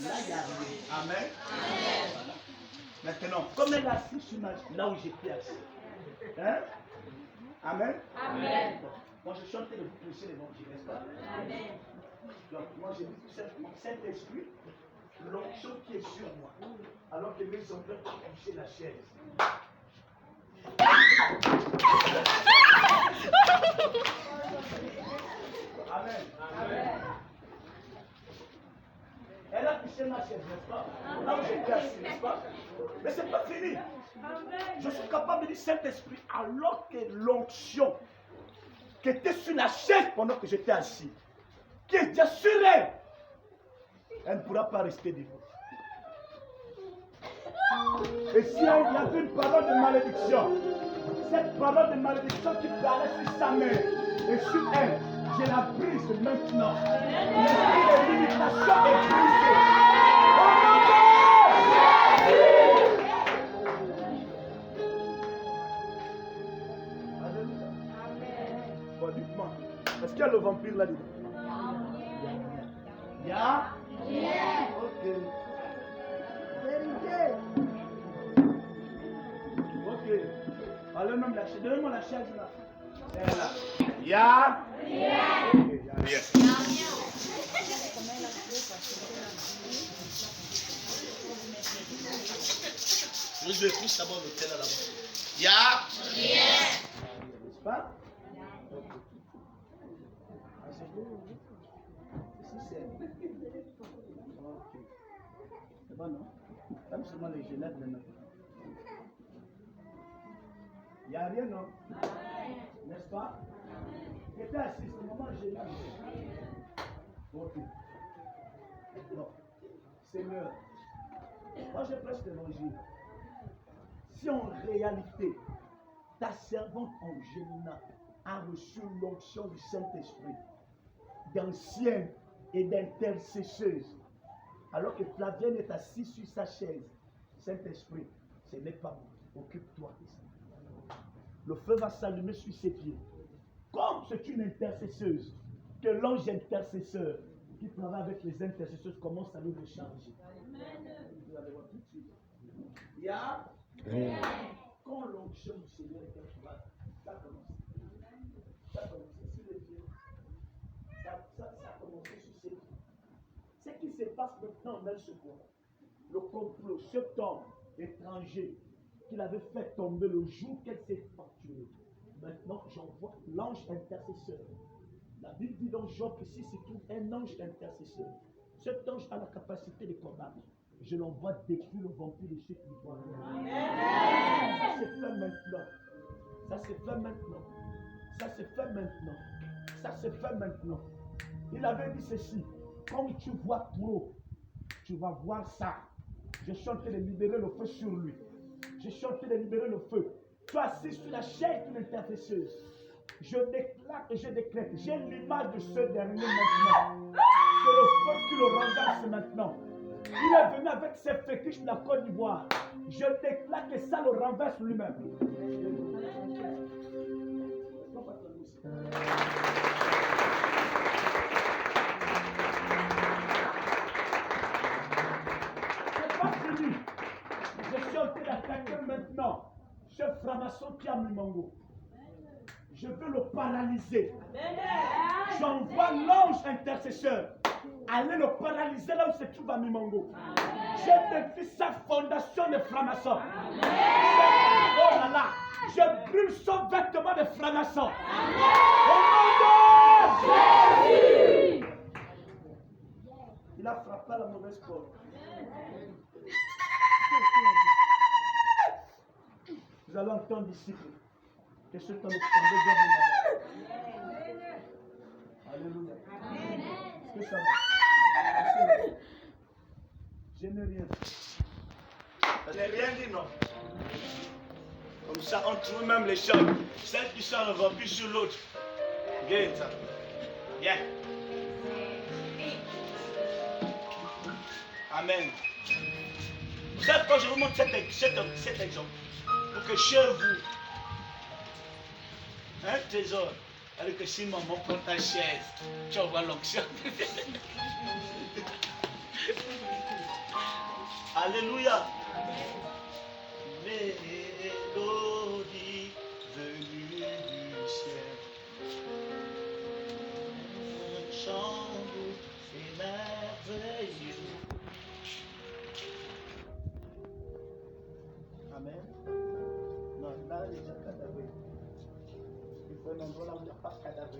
Là, il y a rien. Amen. Voilà. Maintenant, comme elle est assise sur là où j'étais assis. Hein? Amen. Amen. Moi, je chantais de vous prêcher l'évangile, n'est-ce pas? Amen. Donc, moi, j'ai dit tout simplement Saint-Esprit, l'onction qui est sur moi. Alors que mes enfants ont touché la chaise. Amen. Amen. Elle a touché ma chaise, n'est-ce pas? Là où j'étais assis, n'est-ce pas? Mais c'est pas fini. Je suis capable de dire Saint-Esprit, alors que l'onction qui était sur la chaise pendant que j'étais assis, qui était sur elle, elle ne pourra pas rester debout. Et si il y avait une parole de malédiction, cette parole de malédiction qui parlait sur sa mère et sur elle, je la brise maintenant. L'esprit de limitation est brisé. Alléluia. Bon, dites-moi, est-ce qu'il y a le vampire là-dedans? Il y a? Ok. Vérité. Ok. Alors, même la chaise. Donnez-moi la chaise là. Elle est là. Ya. Je vais plus savoir l'hôtel là-bas. Ya. N'est-ce pas? C'est bon, non? Comme seulement les gelettes maintenant. Il n'y a rien, non? N'est-ce pas? J'étais assis, c'est le moment où j'ai là. Ok. Non. Seigneur, moi je prêche l'évangile. Si en réalité, ta servante Angélina a reçu l'onction du Saint-Esprit, d'ancienne et d'intercesseuse, alors que Flavienne est assise sur sa chaise, Saint-Esprit, ce n'est pas bon. Occupe-toi de ça. Le feu va s'allumer sur ses pieds. Comme c'est une intercesseuse, que l'ange intercesseur qui travaille avec les intercesseurs commence à nous recharger. Vous allez voir tout de suite. Il y a quand l'onction du Seigneur est quelque part, ça commence. Ça commence sur les pieds. Ça commence sur ses pieds. Ce qui se passe maintenant en elle, ce point, le complot, cet homme étranger qu'il avait fait tomber le jour qu'elle s'est facturée. Maintenant, j'envoie l'ange intercesseur. La Bible dit dans Job que si se trouve un ange intercesseur, cet ange a la capacité de combattre. Je l'envoie détruire le vampire de ceux qui voient. Ça se fait maintenant. Ça se fait maintenant. Ça se fait maintenant. Ça se fait maintenant. Il avait dit ceci. Comme tu vois trop, tu vas voir ça. Je suis en train de libérer le feu sur lui. Je suis en train de libérer le feu. Tu es assis sur la chaise d'une intercesseuse. Je déclare et je décrète. J'ai l'image de ce dernier maintenant. C'est le feu qui le renverse maintenant. Il est venu avec ses fétiches de la Côte d'Ivoire. Je déclare que ça le renverse lui-même. C'est pas fini. Je suis en train d'attaquer maintenant ce franc-maçon qui a Mimango. Je veux le paralyser. J'envoie l'ange intercesseur. Allez le paralyser là où se trouve à Mimango. Je défie sa fondation de franc-maçon. Oh là là. Je brûle son vêtement de franc-maçon. Au nom de Jésus. Il a frappé à la mauvaise porte. Vous allez entendre disciples. Que ce temps de Alléluia. Est-ce que ça va? Je n'ai rien. Je n'ai rien dit, non. Comme ça, on trouve même les choses. Celles qui sont revues sur l'autre. Viens, ça. Viens. Amen. Vous savez, quand je vous montre cet exemple, pour que chez vous, un trésor, alors que si maman prend ta chaise, tu envoies l'onction. Alléluia. Mélodie venue du ciel. Un chant doux et merveilleux. Amen. Non, là, il y a cadavre. Il faut un endroit là où il n'y a pas de cadavre.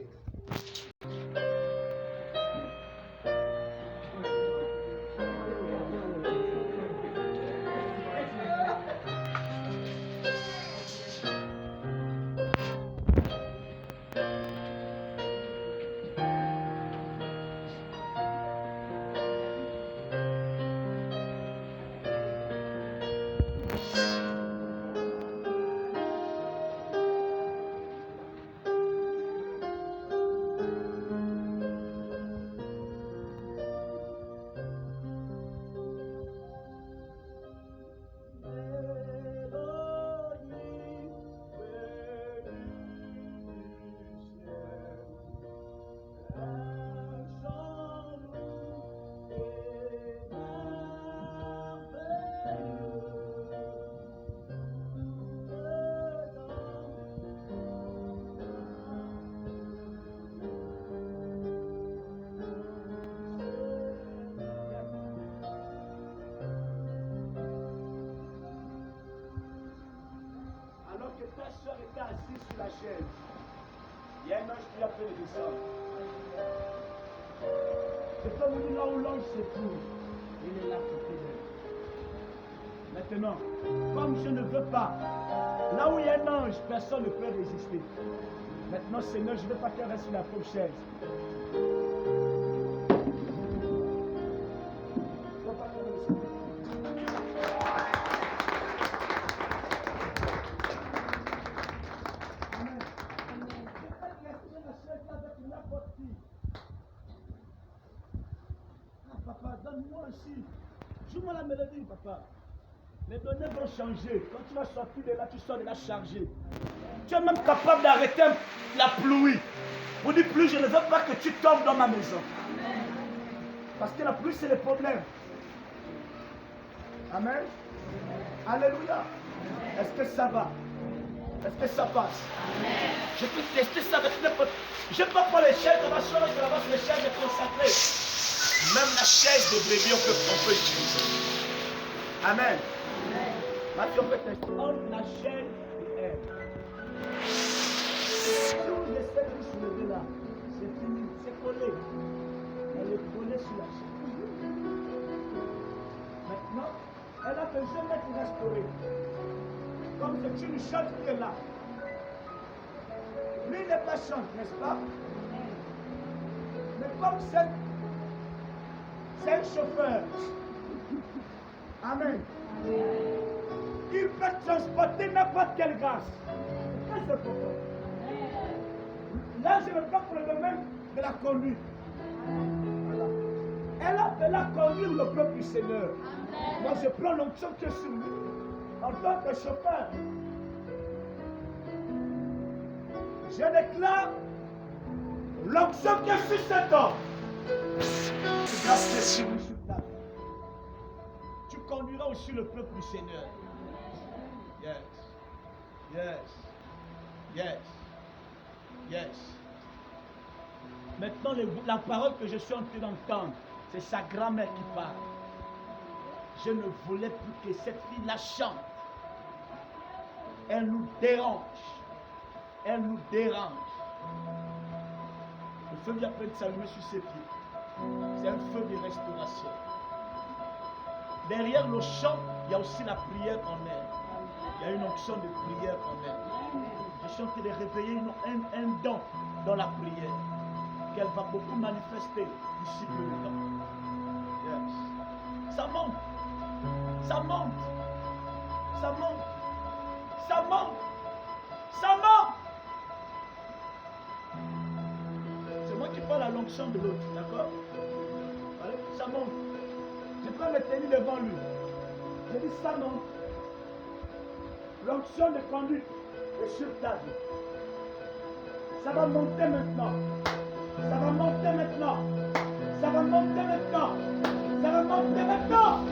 Ta soeur était assise sur la chaise. Il y a un ange qui a fait le descendre. C'est comme vous dites là où l'ange se trouve. Il est là côté d'elle. Maintenant, comme je ne veux pas, là où il y a un ange, personne ne peut résister. Maintenant, Seigneur, je ne veux pas qu'elle reste sur la pauvre chaise. Donne-moi aussi. Joue-moi la mélodie, papa. Les données vont changer. Quand tu vas sortir de là, tu sors de là chargé. Tu es même capable d'arrêter la pluie. Vous dites plus, je ne veux pas que tu tombes dans ma maison. Parce que la pluie, c'est le problème. Amen. Alléluia. Est-ce que ça va? Est-ce que ça passe? Je peux tester ça avec n'importe. Je ne peux pas les chaises, on va sur les chaises consacrées. Même la chaise de bébé, on peut utiliser. Amen. Parce qu'on peut tester. Entre la chaise et elle. Si vous laissez vous soulever là, c'est fini, c'est collé. Elle est collée sur la chaise. Maintenant, elle a besoin d'être restaurée. Comme c'est une chante qui est là. Lui, il n'est pas chante, n'est-ce pas? Mais comme c'est un chauffeur. Amen. Il peut transporter n'importe quelle grâce. C'est très important. Là, je me bats pour le domaine de la conduite. Voilà. Elle a de la conduire le peuple du Seigneur. Moi, je prends l'onction qui est sur lui en tant que chauffeur. Je déclare l'onction qui est sur cet homme. Grâce qui est sur lui sur ta vie. Tu conduiras aussi le peuple du Seigneur. Yes. Yes. Yes. Yes. Maintenant, la parole que je suis en train d'entendre, c'est sa grand-mère qui parle. Je ne voulais plus que cette fille la chante. Elle nous dérange. Elle nous dérange. Le feu vient à peine s'allumer sur ses pieds. C'est un feu de restauration. Derrière le chant, il y a aussi la prière en elle. Il y a une onction de prière en elle. Je suis en train de réveiller un don dans la prière qu'elle va beaucoup manifester d'ici peu de temps. Yes. Ça monte. Ça monte. Ça monte. Ça monte. Ça monte. C'est moi qui parle à l'onction de l'autre, d'accord? Ça monte. Je peux me tenir devant lui. Je dis ça monte. L'onction de conduite est sur ta vie. Ça va monter maintenant. Ça va monter maintenant. Ça va monter maintenant. Ça va monter maintenant.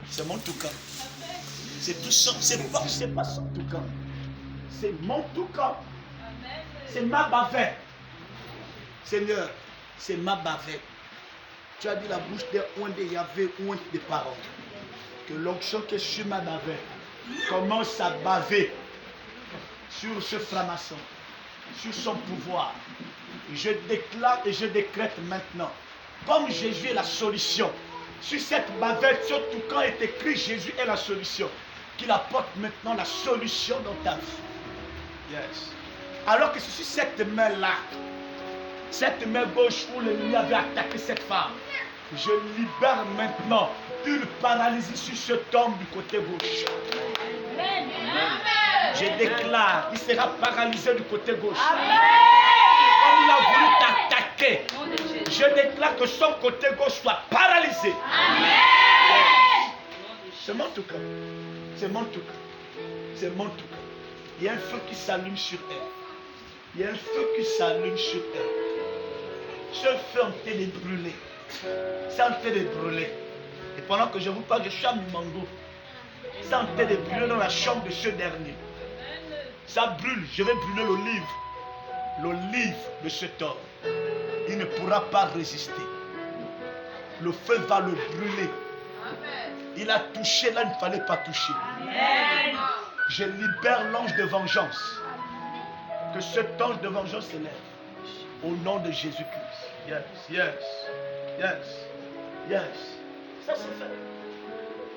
C'est mon toucan. C'est tout ça. C'est pas son toucan. C'est mon toucan. C'est ma bavette. Seigneur, c'est ma bavette. Tu as dit la bouche des ointes de Yahvé, ointe des paroles. Que l'onction qui est sur ma bavette commence à baver sur ce franc-maçon, sur son pouvoir. Je déclare et je décrète maintenant, comme Jésus est la solution, sur cette bavette, sur tout quand est écrit Jésus est la solution, qu'il apporte maintenant la solution dans ta vie. Yes. Alors que c'est sur cette main-là, cette main gauche où l'ennemi avait attaqué cette femme, je libère maintenant une paralysie sur cet homme du côté gauche. Amen. Je déclare, il sera paralysé du côté gauche. Amen. Comme il a voulu t'attaquer, je déclare que son côté gauche soit paralysé. Amen. C'est mon toucan. C'est mon toucan. C'est mon toucan. Il y a un feu qui s'allume sur elle. Il y a un feu qui s'allume sur elle. Ce feu en train de brûler. C'est en train de brûler. Et pendant que je vous parle, je suis à Mimango. C'est en train de brûler dans la chambre de ce dernier. Ça brûle. Je vais brûler l'olive. L'olive de cet homme. Il ne pourra pas résister. Le feu va le brûler. Il a touché là, il ne fallait pas toucher. Amen. Je libère l'ange de vengeance. Que cet ange de vengeance s'élève. Au nom de Jésus-Christ. Yes, yes, yes, yes. Ça c'est fait.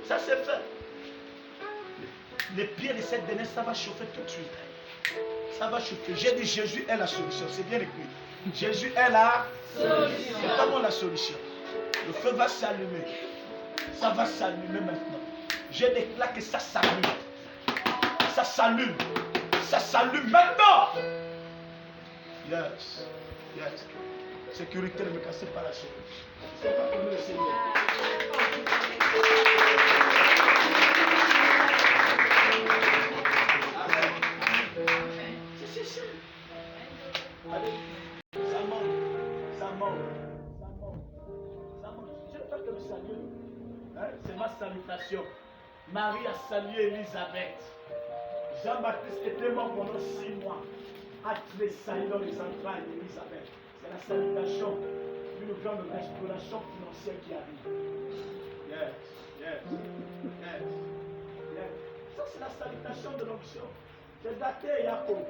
Ça c'est fait. Les pieds de cette dernière, ça va chauffer tout de suite. Ça va chauffer. J'ai dit Jésus est la solution. C'est bien écrit. Jésus est la solution. C'est comment la solution? Le feu va s'allumer. Ça va s'allumer maintenant. Je déclare que ça s'allume. Ça s'allume. Ça s'allume maintenant. Yes. Yes. Sécurité, ne me cassez pas la chose. Je ne sais pas comment le Seigneur. C'est. Allez. Ça monte. Ça monte. Ça monte. Ça monte. Je ne veux pas que me saluer. Hein? C'est ma salutation. Marie a salué Élisabeth. Jean-Baptiste était mort pendant 6 mois. A tressailli dans les entrailles d'Élisabeth. C'est la salutation d'une grande restauration financière qui arrive. Yes, yes, yes, yes. Ça, c'est la salutation de l'onction. C'est daté, Jacob.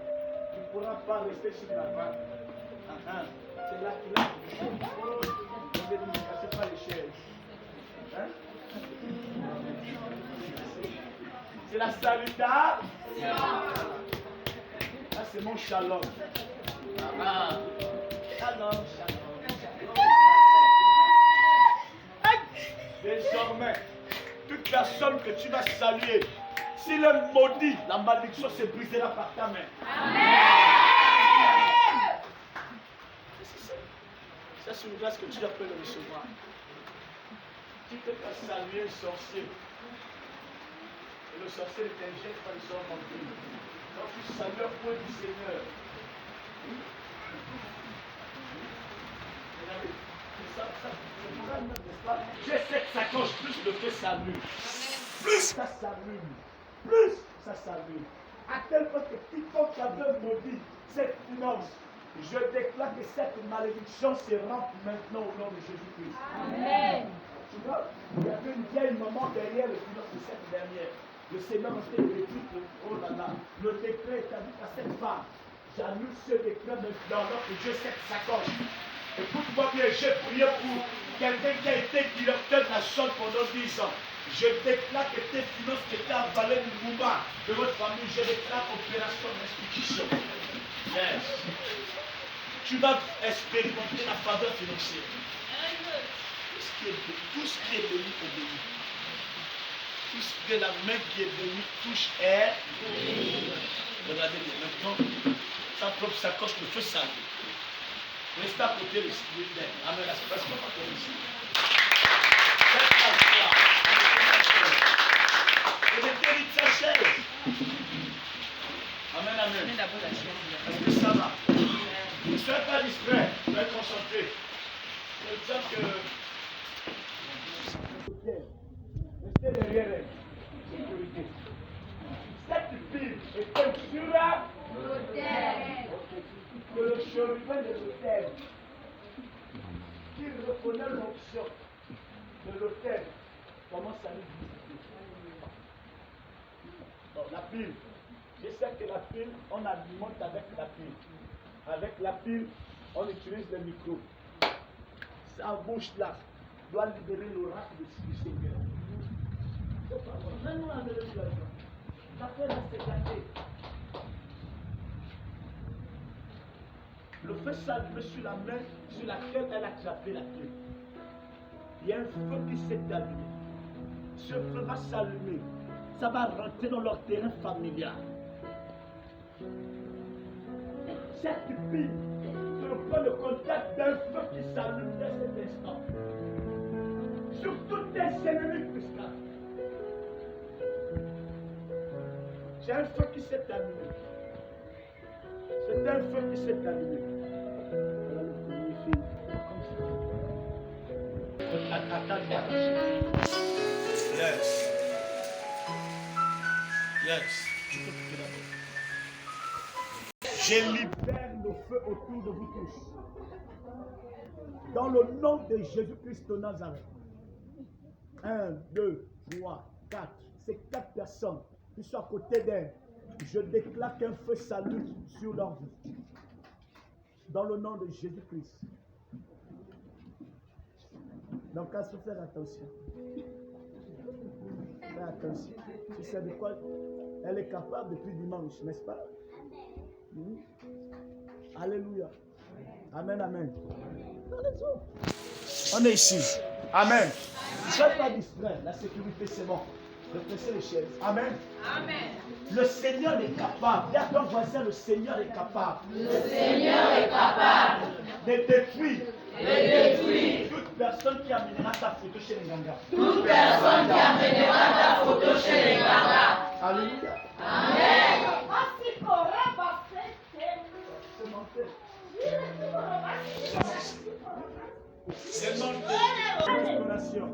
Tu ne pourras pas rester sur la vague. C'est là qu'il a. Ne me cassez pas les chaises. Hein? C'est la salutation. Ah, c'est mon shalom. Shalom, shalom. Désormais, toute personne que tu vas saluer, s'il est maudit, la malédiction se brisera par ta main. Amen. Ça, c'est une grâce que tu dois le recevoir. Tu peux pas saluer un sorcier. Et le sorcier ne t'injecte pas le sort en plus. Quand tu salues un point du Seigneur. J'ai cette sacoche, plus le feu s'allume. Plus ça s'allume. Plus ça s'allume. À tel point que quiconque avait maudit cette finance, je déclare que cette malédiction se rampe maintenant au nom de Jésus-Christ. Amen. Tu vois, il y avait une vieille maman derrière le finance de cette dernière. Le Seigneur a fait le décret, oh là là, le décret est dit à cette femme. J'annule ce décret maintenant alors que j'ai cette sacoche. Écoute-moi bien, j'ai prié pour quelqu'un qui a été directeur de la chambre pendant 10 ans. Je déclare que tes finances étaient avalées du mouvement de votre famille. Je déclare opération d'institution. Yes. Tu vas expérimenter la faveur financière. Tout ce qui est béni est béni. Tout ce que la main qui est bénie touche est béni. Regardez bien, maintenant, sa propre sacoche, le feu s'allume. Restez à côté de l'Esprit. Amen. La situation n'est pas comme ici. Et mettez sa chaise. Amen, amen. Est-ce que ça va? Ne soyez pas distrait. Soyez concentrés. C'est le temps que... pile. Je sais que la pile, on alimente avec la pile. Avec la pile, on utilise le micro. Sa bouche là doit libérer l'oracle du Seigneur. Même nous, on a de l'argent. Ça fait la sécurité. Le feu s'allume sur la main sur laquelle elle a attrapé la clé. Il y a un feu qui s'est allumé. Ce feu va s'allumer. Ça va rentrer dans leur terrain familial. Cette pile se prend le contact d'un feu qui s'allume dès cet instant. Sur tous tes ennemis fiscales. C'est un feu qui s'est allumé. C'est un feu qui s'est allumé. Voilà le premier film. Comme ça. Attends-moi. Yes. Yes. Tu peux quitter la porte. Je libère le feu autour de vous tous. Dans le nom de Jésus-Christ de Nazareth. 1, 2, 3, 4. C'est 4 personnes qui sont à côté d'elles. Je déclare qu'un feu s'allume sur leur vie. Dans le nom de Jésus-Christ. Donc, à se faire attention. Fais attention. Tu sais de quoi elle est capable depuis dimanche, n'est-ce pas? Alléluia. Amen, amen. On est ici. Amen. Ne soyez pas distrait. La sécurité, c'est bon. Repressez les chaises. Amen. Amen. Le Seigneur est capable. Dis à ton voisin, le Seigneur est capable. Le Seigneur est capable De détruire. Toute personne qui amènera ta photo chez les Ganga. Toute personne qui amènera ta photo chez les Ganga. Alléluia. Amen. C'est mon nation.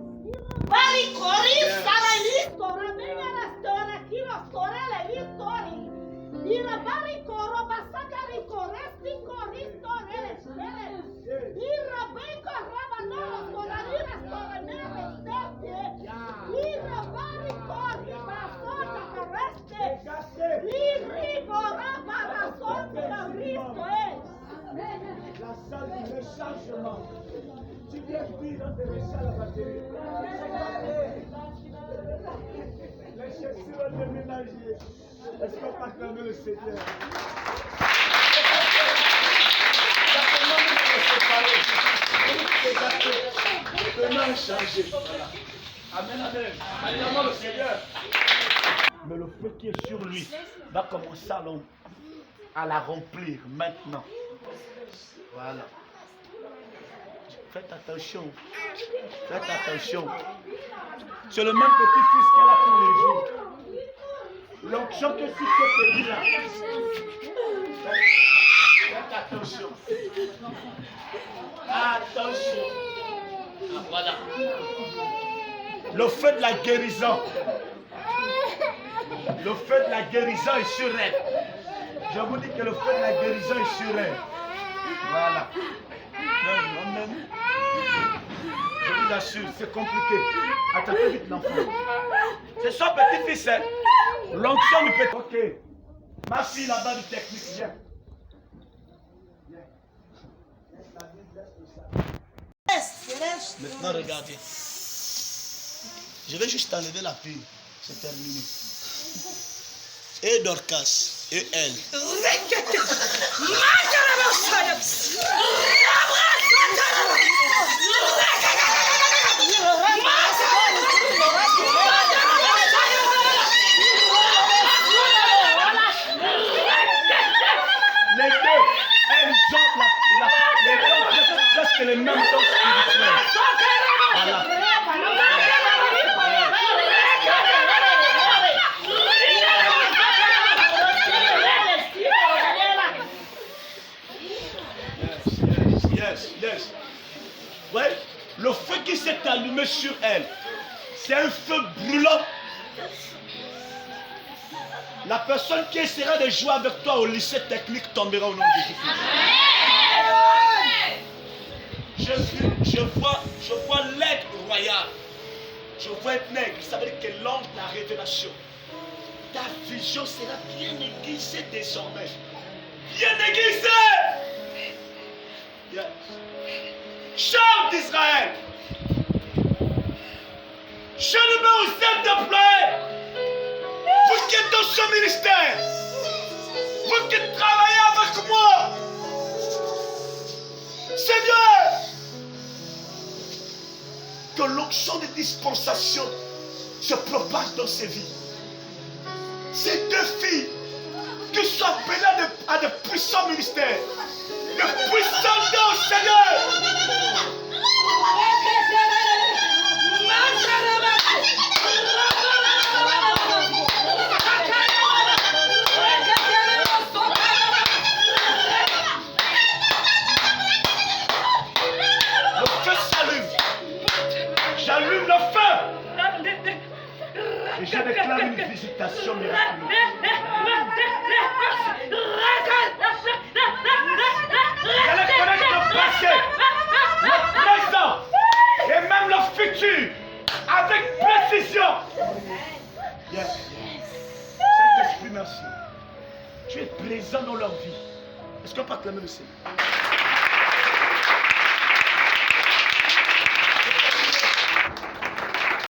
La salle du rechargement. Tu viens vivre de recharger la batterie. Les chaussures de ménager. Est-ce qu'on peut acclamer le Seigneur? Demain changer. Voilà. Amen, amen. Acclamons le Seigneur. Mais le feu qui est sur lui va commencer à la remplir maintenant. Voilà. Faites attention. Faites attention. C'est le même petit-fils qu'elle a tous les jours. L'onction que sur ce pays-là. Faites attention. Attention. Ah, voilà. Le feu de la guérison. Le feu de la guérison est sur elle. Je vous dis que le feu de la guérison est sur elle. Voilà. Amen. Je vous assure, c'est compliqué. Attrapez vite l'enfant. C'est son petit-fils. Hein? L'onction du petit. Ok. Ma fille là-bas du technique, viens. Maintenant, regardez. Je vais juste enlever la pile. C'est terminé. Et Dorcas, et elle. Les deux, elles ont presque les mêmes dons spirituels. Voilà. Yes. Ouais, le feu qui s'est allumé sur elle, c'est un feu brûlant. La personne qui essaiera de jouer avec toi au lycée technique tombera au nom de Jésus. Je vois l'aigle royal. Je vois un aigle, ça veut dire que l'ange de la révélation. ta vision sera bien aiguisée désormais. Bien aiguisée. Yes. Chant d'Israël, je ne me vous aime de pleurer. Vous qui êtes dans ce ministère, vous qui travaillez avec moi, Seigneur, que l'onction de dispensation se propage dans ces vies. Ces deux filles qui sont appelées à de puissants ministères, de puissants dons, Seigneur. Le feu s'allume. J'allume le feu. Et je déclare une visitation miraculeuse. J'allais connaître le passé, le présent et même le futur avec précision. Yes. Saint-Esprit, merci. Tu es présent dans leur vie. Est-ce qu'on peut acclamer le Seigneur?